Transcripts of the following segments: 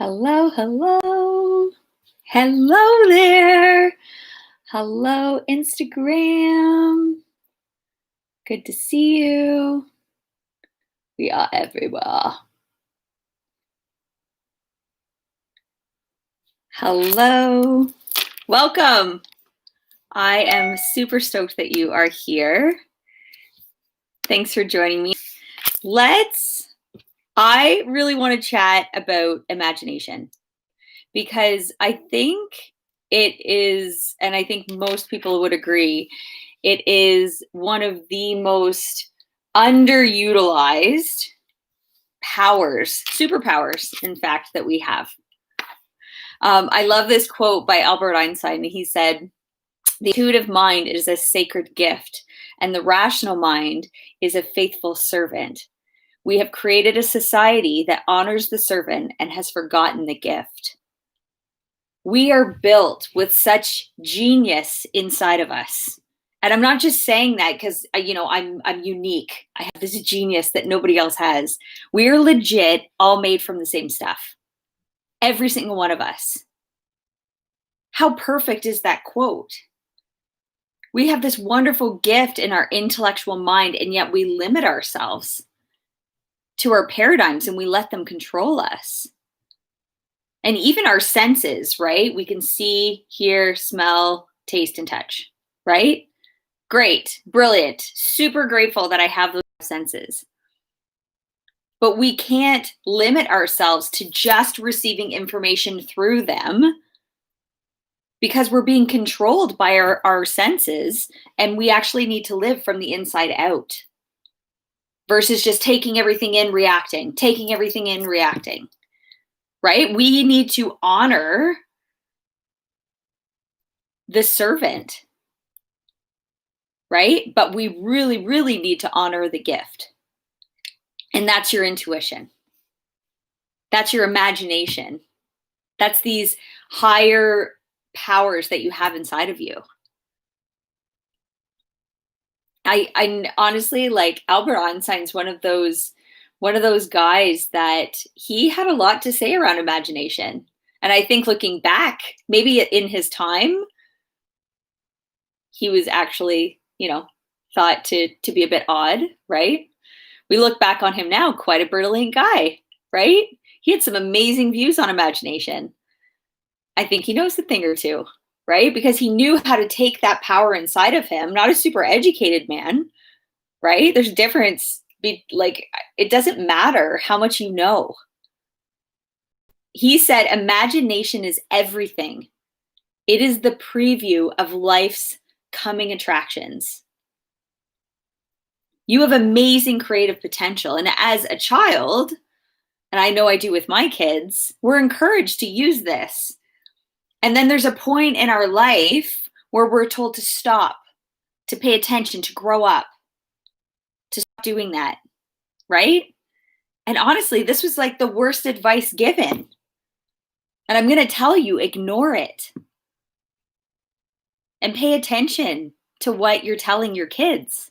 Hello, hello. Hello there. Hello, Instagram. Good to see you. We are everywhere. Hello. Welcome. I am super stoked that you are here. Thanks for joining me. I really want to chat about imagination because I think it is, and I think most people would agree, it is one of the most underutilized superpowers, in fact, that we have. I love this quote by Albert Einstein. He said, "The intuitive mind is a sacred gift, and the rational mind is a faithful servant. We have created a society that honors the servant and has forgotten the gift." We are built with such genius inside of us. And I'm not just saying that because I'm unique. I have this genius that nobody else has. We're legit all made from the same stuff. Every single one of us. How perfect is that quote? We have this wonderful gift in our intellectual mind, and yet we limit ourselves to our paradigms and we let them control us. And even our senses, right? We can see, hear, smell, taste, and touch, right? Great, brilliant, super grateful that I have those senses. But we can't limit ourselves to just receiving information through them because we're being controlled by our senses, and we actually need to live from the inside out versus just taking everything in, reacting, right? We need to honor the servant, right? But we really, really need to honor the gift. And that's your intuition. That's your imagination. That's these higher powers that you have inside of you. I honestly, like, Albert Einstein's one of those guys that he had a lot to say around imagination. And I think looking back, maybe in his time, he was actually, thought to be a bit odd, right? We look back on him now, quite a brilliant guy, right? He had some amazing views on imagination. I think he knows a thing or two, right? Because he knew how to take that power inside of him, not a super educated man, right? There's a difference. Like, it doesn't matter how much you know. He said, imagination is everything. It is the preview of life's coming attractions. You have amazing creative potential. And as a child, and I know I do with my kids, we're encouraged to use this. And then there's a point in our life where we're told to stop, to pay attention, to grow up, to stop doing that, right? And honestly, this was like the worst advice given. And I'm going to tell you, ignore it. And pay attention to what you're telling your kids.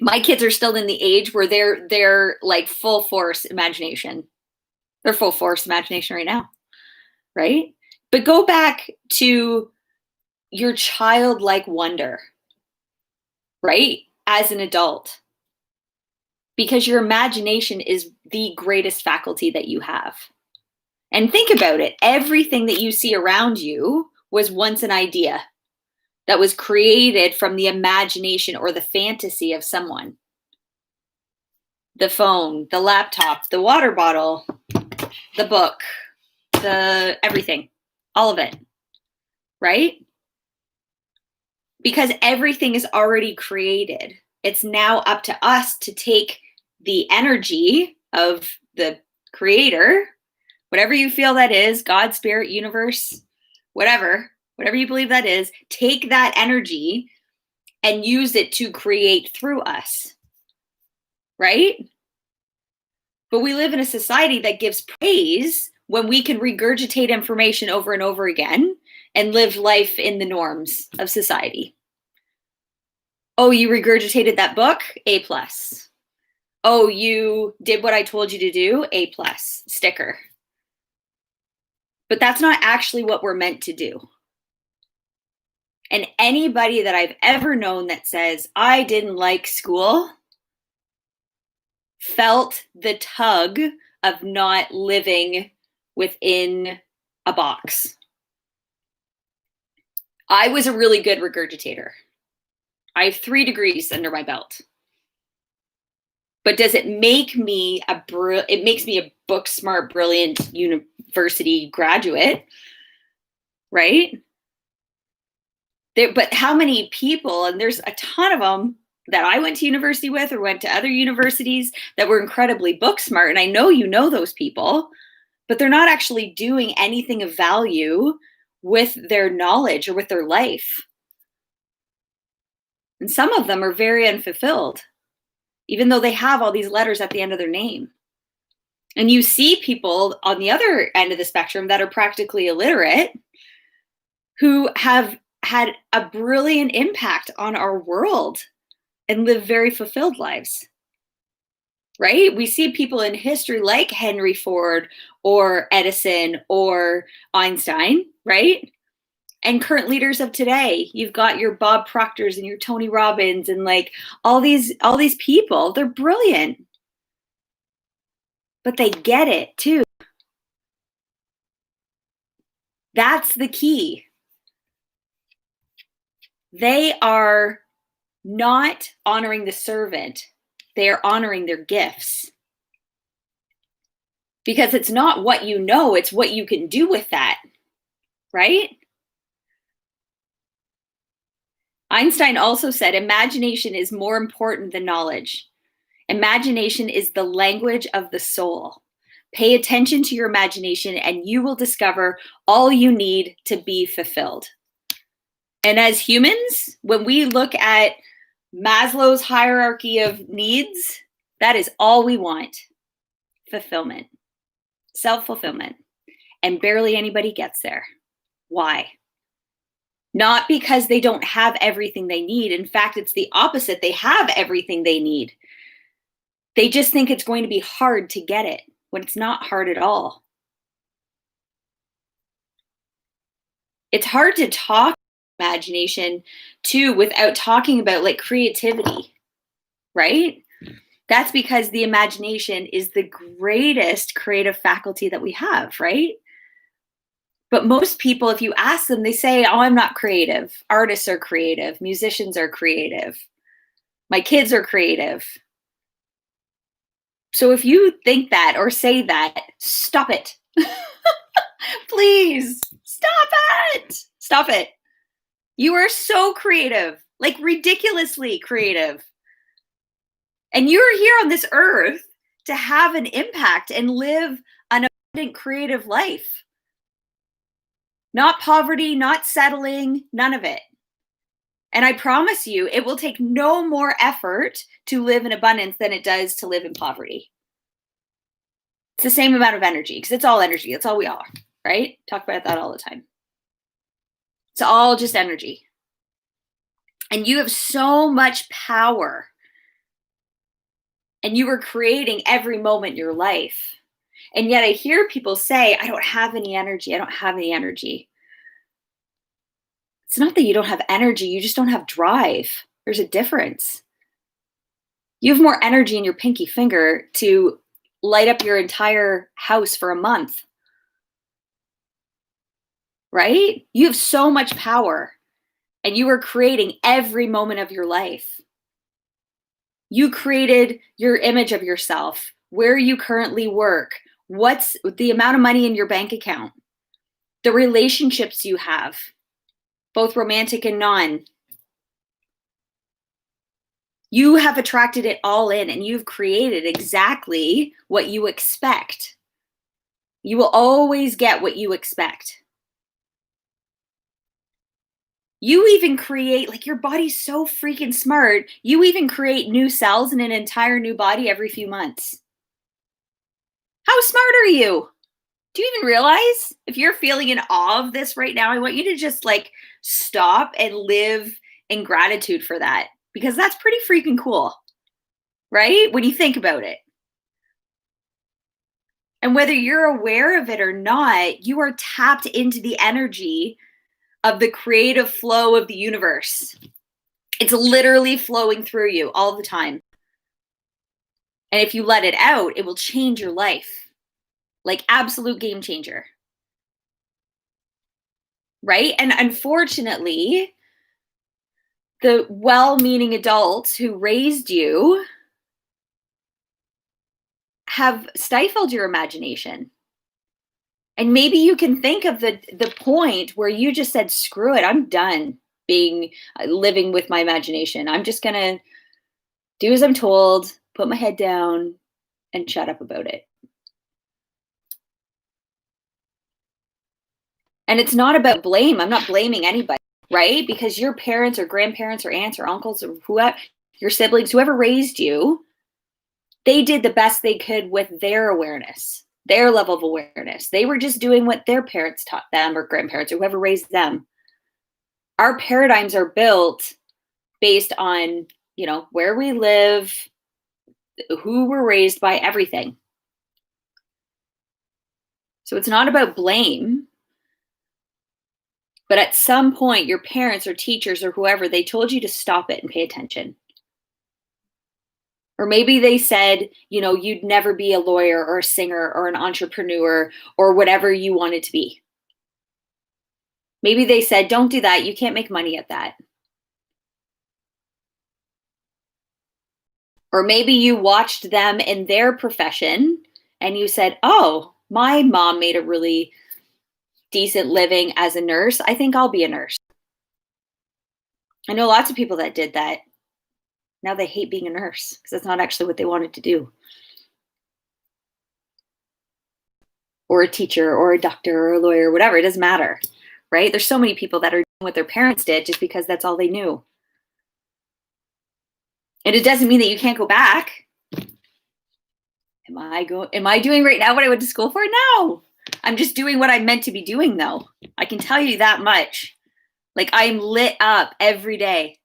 My kids are still in the age where they're like full force imagination. They're full force imagination right now, right? But go back to your childlike wonder, right? As an adult. Because your imagination is the greatest faculty that you have. And think about it. Everything that you see around you was once an idea that was created from the imagination or the fantasy of someone. The phone, the laptop, the water bottle, the book, the everything, all of it, right? Because everything is already created. It's now up to us to take the energy of the creator, whatever you feel that is, God, spirit, universe, whatever you believe that is, take that energy and use it to create through us, right? But we live in a society that gives praise when we can regurgitate information over and over again and live life in the norms of society. Oh, you regurgitated that book? A+. Oh, you did what I told you to do? A+, sticker. But that's not actually what we're meant to do. And anybody that I've ever known that says, I didn't like school, felt the tug of not living within a box. I was a really good regurgitator. I have 3 degrees under my belt. But does it make me it makes me a book smart, brilliant university graduate, right? But how many people, and there's a ton of them that I went to university with or went to other universities that were incredibly book smart. And I know you know those people, but they're not actually doing anything of value with their knowledge or with their life. And some of them are very unfulfilled, even though they have all these letters at the end of their name. And you see people on the other end of the spectrum that are practically illiterate who have had a brilliant impact on our world and live very fulfilled lives, right? We see people in history like Henry Ford or Edison or Einstein, right? And current leaders of today, you've got your Bob Proctors and your Tony Robbins and like all these people, they're brilliant. But they get it too. That's the key. They are not honoring the servant. They are honoring their gifts. Because it's not what you know, it's what you can do with that, right? Einstein also said, imagination is more important than knowledge. Imagination is the language of the soul. Pay attention to your imagination and you will discover all you need to be fulfilled. And as humans, when we look at Maslow's hierarchy of needs, that is all we want. Fulfillment, self-fulfillment. And barely anybody gets there. Why? Not because they don't have everything they need. In fact, it's the opposite. They have everything they need. They just think it's going to be hard to get it when it's not hard at all. It's hard to talk imagination too without talking about like creativity, right? That's because the imagination is the greatest creative faculty that we have, right? But most people, if you ask them, they say, oh, I'm not creative. Artists are creative. Musicians are creative. My kids are creative. So if you think that or say that, stop it. Please, stop it. Stop it. You are so creative, like ridiculously creative. And you're here on this earth to have an impact and live an abundant creative life. Not poverty, not settling, none of it. And I promise you, it will take no more effort to live in abundance than it does to live in poverty. It's the same amount of energy because it's all energy. That's all we are, right? Talk about that all the time. It's all just energy. And you have so much power. And you are creating every moment in your life. And yet I hear people say, I don't have any energy. I don't have any energy. It's not that you don't have energy. You just don't have drive. There's a difference. You have more energy in your pinky finger to light up your entire house for a month. Right? You have so much power. And you are creating every moment of your life. You created your image of yourself, where you currently work, what's the amount of money in your bank account, the relationships you have, both romantic and non. You have attracted it all in and you've created exactly what you expect. You will always get what you expect. You even create, like your body's so freaking smart, you even create new cells in an entire new body every few months. How smart are you? Do you even realize? If you're feeling in awe of this right now, I want you to just like stop and live in gratitude for that, because that's pretty freaking cool, right? When you think about it. And whether you're aware of it or not, you are tapped into the energy of the creative flow of the universe. It's literally flowing through you all the time. And if you let it out, it will change your life. Like absolute game changer. Right? And unfortunately, the well-meaning adults who raised you have stifled your imagination. And maybe you can think of the point where you just said, screw it, I'm done living with my imagination. I'm just going to do as I'm told, put my head down, and shut up about it. And it's not about blame. I'm not blaming anybody, right? Because your parents or grandparents or aunts or uncles or whoever, your siblings, whoever raised you, they did the best they could with their awareness, their level of awareness. They were just doing what their parents taught them or grandparents or whoever raised them. Our paradigms are built based on, where we live, who we're raised by, everything. So it's not about blame. But at some point, your parents or teachers or whoever, they told you to stop it and pay attention. Or maybe they said, you'd never be a lawyer or a singer or an entrepreneur or whatever you wanted to be. Maybe they said, don't do that. You can't make money at that. Or maybe you watched them in their profession and you said, oh, my mom made a really decent living as a nurse. I think I'll be a nurse. I know lots of people that did that. Now they hate being a nurse because that's not actually what they wanted to do. Or a teacher or a doctor or a lawyer, whatever, it doesn't matter, right? There's so many people that are doing what their parents did just because that's all they knew. And it doesn't mean that you can't go back. Am I doing right now what I went to school for? No. I'm just doing what I'm meant to be doing though. I can tell you that much. Like I'm lit up every day.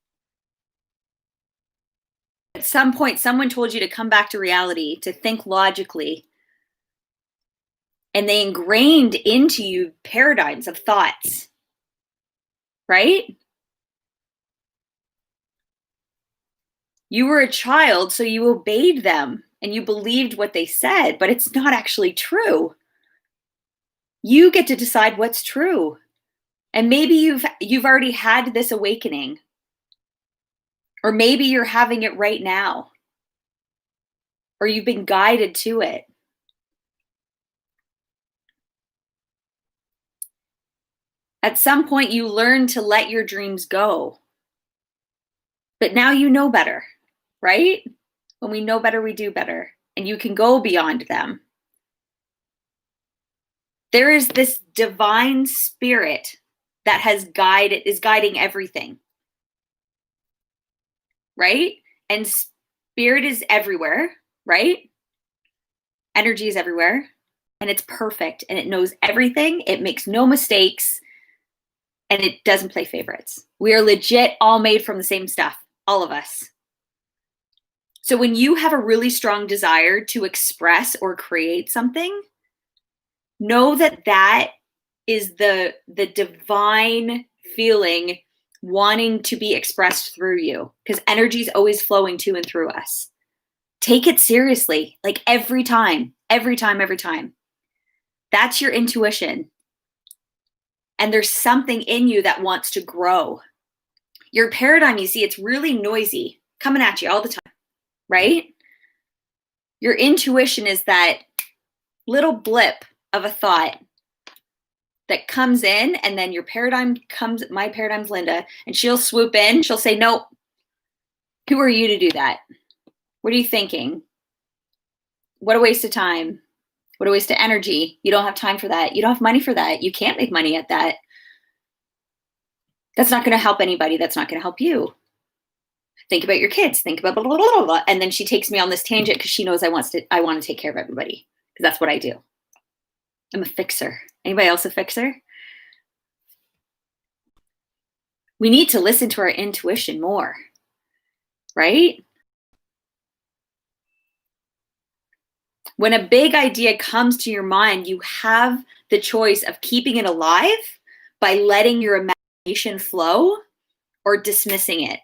At some point, someone told you to come back to reality, to think logically. And they ingrained into you paradigms of thoughts, right? You were a child, so you obeyed them and you believed what they said, but it's not actually true. You get to decide what's true. And maybe you've already had this awakening. Or maybe you're having it right now. Or you've been guided to it. At some point, you learn to let your dreams go. But now you know better, right? When we know better, we do better. And you can go beyond them. There is this divine spirit that is guiding everything. Right? And spirit is everywhere, right? Energy is everywhere. And it's perfect. And it knows everything. It makes no mistakes. And it doesn't play favorites. We are legit all made from the same stuff. All of us. So when you have a really strong desire to express or create something, know that that is the divine feeling wanting to be expressed through you, because energy is always flowing to and through us. Take it seriously, like every time. That's your intuition. And there's something in you that wants to grow. Your paradigm, you see, it's really noisy, coming at you all the time, right? Your intuition is that little blip of a thought that comes in, and then your paradigm comes, my paradigm's Linda, and she'll swoop in, she'll say, nope, who are you to do that? What are you thinking? What a waste of time. What a waste of energy. You don't have time for that. You don't have money for that. You can't make money at that. That's not going to help anybody. That's not going to help you. Think about your kids. Think about blah, blah, blah, blah. And then she takes me on this tangent because she knows I want to take care of everybody, because that's what I do. I'm a fixer. Anybody else a fixer? We need to listen to our intuition more, right? When a big idea comes to your mind, you have the choice of keeping it alive by letting your imagination flow or dismissing it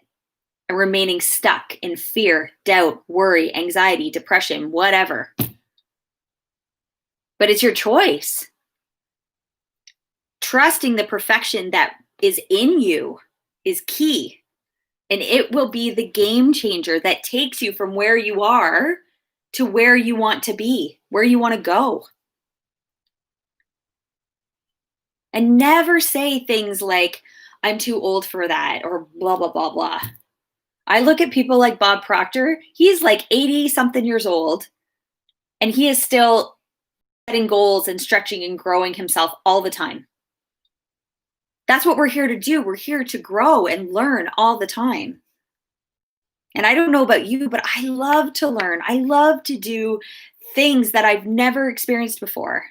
and remaining stuck in fear, doubt, worry, anxiety, depression, whatever. But it's your choice. Trusting the perfection that is in you is key. And it will be the game changer that takes you from where you are to where you want to be, where you want to go. And never say things like, I'm too old for that, or blah, blah, blah, blah. I look at people like Bob Proctor. He's like 80 something years old, and he is still setting goals and stretching and growing himself all the time. That's what we're here to do. We're here to grow and learn all the time. And I don't know about you, but I love to learn. I love to do things that I've never experienced before.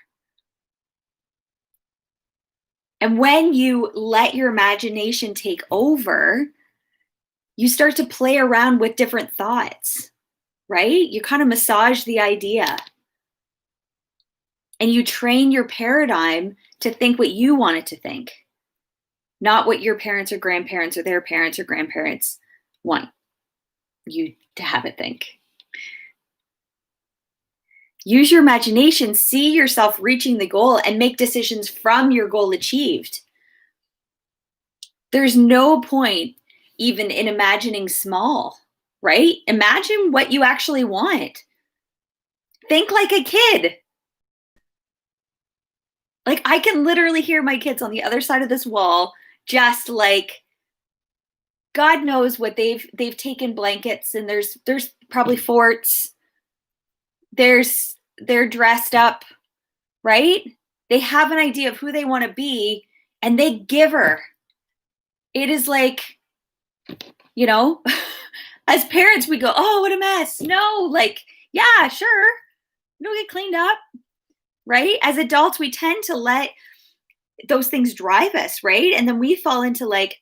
And when you let your imagination take over, you start to play around with different thoughts, right? You kind of massage the idea. And you train your paradigm to think what you want it to think, not what your parents or grandparents or their parents or grandparents want you to have it think. Use your imagination, see yourself reaching the goal, and make decisions from your goal achieved. There's no point even in imagining small, right? Imagine what you actually want. Think like a kid. Like, I can literally hear my kids on the other side of this wall, just like, God knows what they've taken blankets, and there's probably forts. They're dressed up, right? They have an idea of who they want to be, and they give her. It is like, you know, as parents, we go, oh, what a mess. No, like, yeah, sure. It'll get cleaned up, right? As adults, we tend to let those things drive us, right? And then we fall into like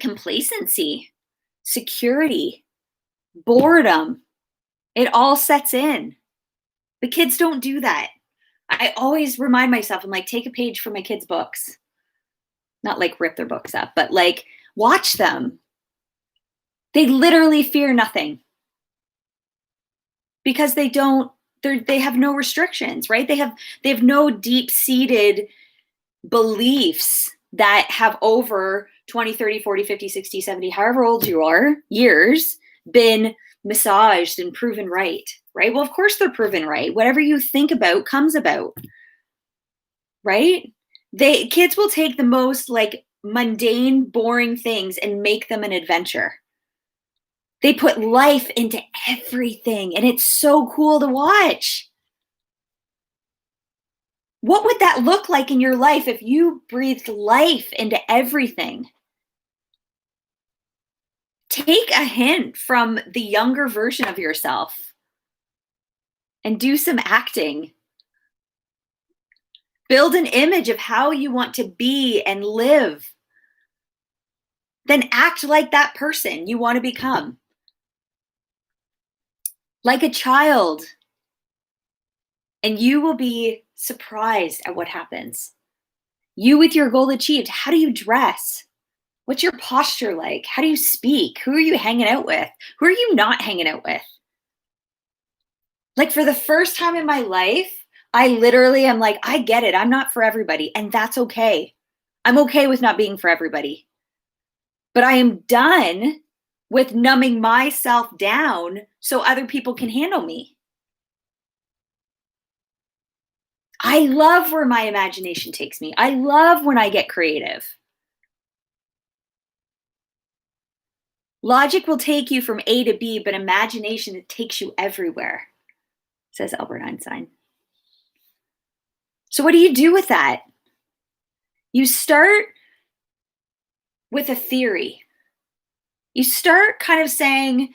complacency, security, boredom. It all sets in. The kids don't do that. I always remind myself, I'm like, take a page from my kids' books. Not like rip their books up, but like watch them. They literally fear nothing because they have no restrictions, right? They have no deep-seated beliefs that have over 20, 30, 40, 50, 60, 70, however old you are, years, been massaged and proven right? Well, of course they're proven right. Whatever you think about comes about, right? Kids will take the most like mundane, boring things and make them an adventure. They put life into everything, and it's so cool to watch. What would that look like in your life if you breathed life into everything? Take a hint from the younger version of yourself and do some acting. Build an image of how you want to be and live. Then act like that person you want to become. Like a child. And you will be surprised at what happens. You with your goal achieved, how do you dress? What's your posture like? How do you speak? Who are you hanging out with? Who are you not hanging out with? Like, for the first time in my life, I literally am like, I get it. I'm not for everybody, and that's okay. I'm okay with not being for everybody. But I am done with numbing myself down so other people can handle me. I love where my imagination takes me. I love when I get creative. Logic will take you from A to B, but imagination, it takes you everywhere, says Albert Einstein. So what do you do with that? You start with a theory. You start kind of saying,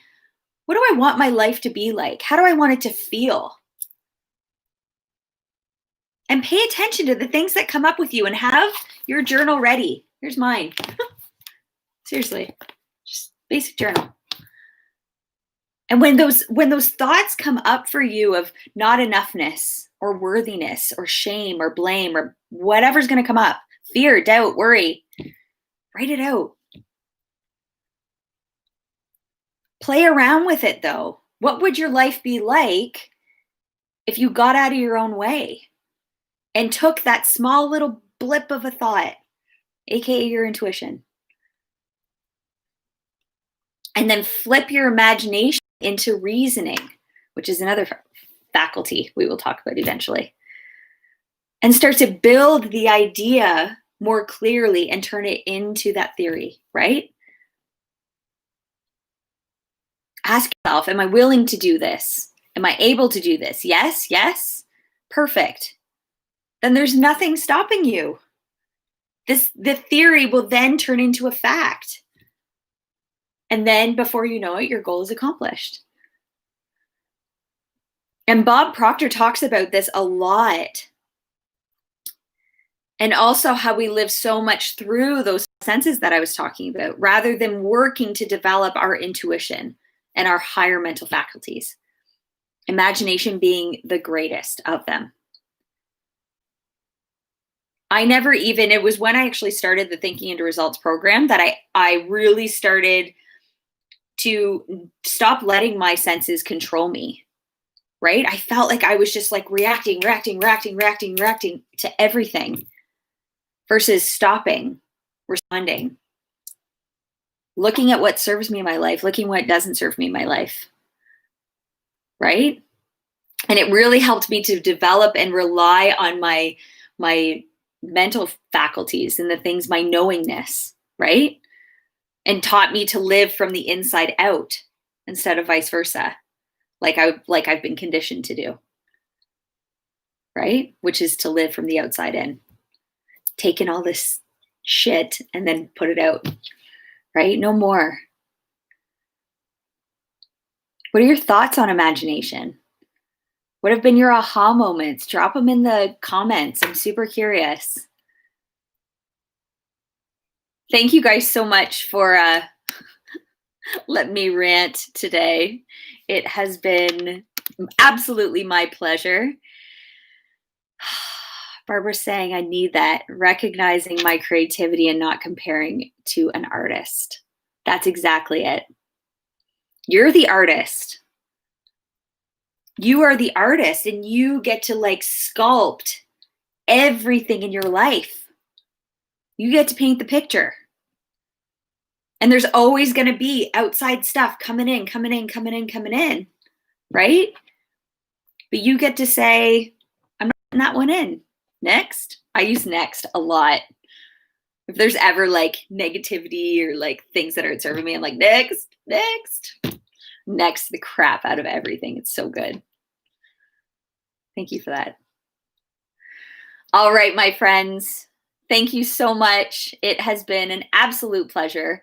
what do I want my life to be like? How do I want it to feel? And pay attention to the things that come up with you, and have your journal ready. Here's mine. Seriously, just basic journal. And when those thoughts come up for you of not enoughness or worthiness or shame or blame or whatever's going to come up, fear, doubt, worry, write it out. Play around with it though. What would your life be like if you got out of your own way and took that small little blip of a thought, aka your intuition, and then flip your imagination into reasoning, which is another faculty we will talk about eventually, and start to build the idea more clearly and turn it into that theory, right? Ask yourself, am I willing to do this? Am I able to do this? Yes, yes. Perfect. Then there's nothing stopping you. The theory will then turn into a fact. And then before you know it, your goal is accomplished. And Bob Proctor talks about this a lot. And also how we live so much through those senses that I was talking about, rather than working to develop our intuition and our higher mental faculties. Imagination being the greatest of them. It was when I actually started the Thinking into Results program that I really started to stop letting my senses control me, right? I felt like I was just like reacting to everything versus stopping, responding, looking at what serves me in my life, looking what doesn't serve me in my life, right? And it really helped me to develop and rely on my mental faculties and the things, my knowingness, right? And taught me to live from the inside out instead of vice versa, like I've been conditioned to do, right? Which is to live from the outside in, taking all this shit and then put it out, right? No more. What are your thoughts on imagination? What have been your aha moments? Drop them in the comments. I'm super curious. Thank you guys so much for letting me rant today. It has been absolutely my pleasure. Barbara's saying I need that, recognizing my creativity and not comparing to an artist. That's exactly it. You're the artist. You are the artist, and you get to like sculpt everything in your life. You get to paint the picture. And there's always going to be outside stuff coming in, right? But you get to say, I'm not putting that one in. Next. I use next a lot. If there's ever like negativity or like things that aren't serving me, I'm like, next the crap out of everything. It's so good. Thank you for that. All right, my friends. Thank you so much. It has been an absolute pleasure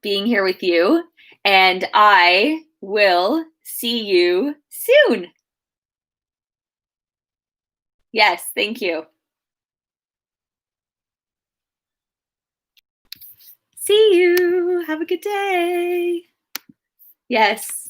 being here with you, and I will see you soon. Yes, thank you. See you. Have a good day. Yes.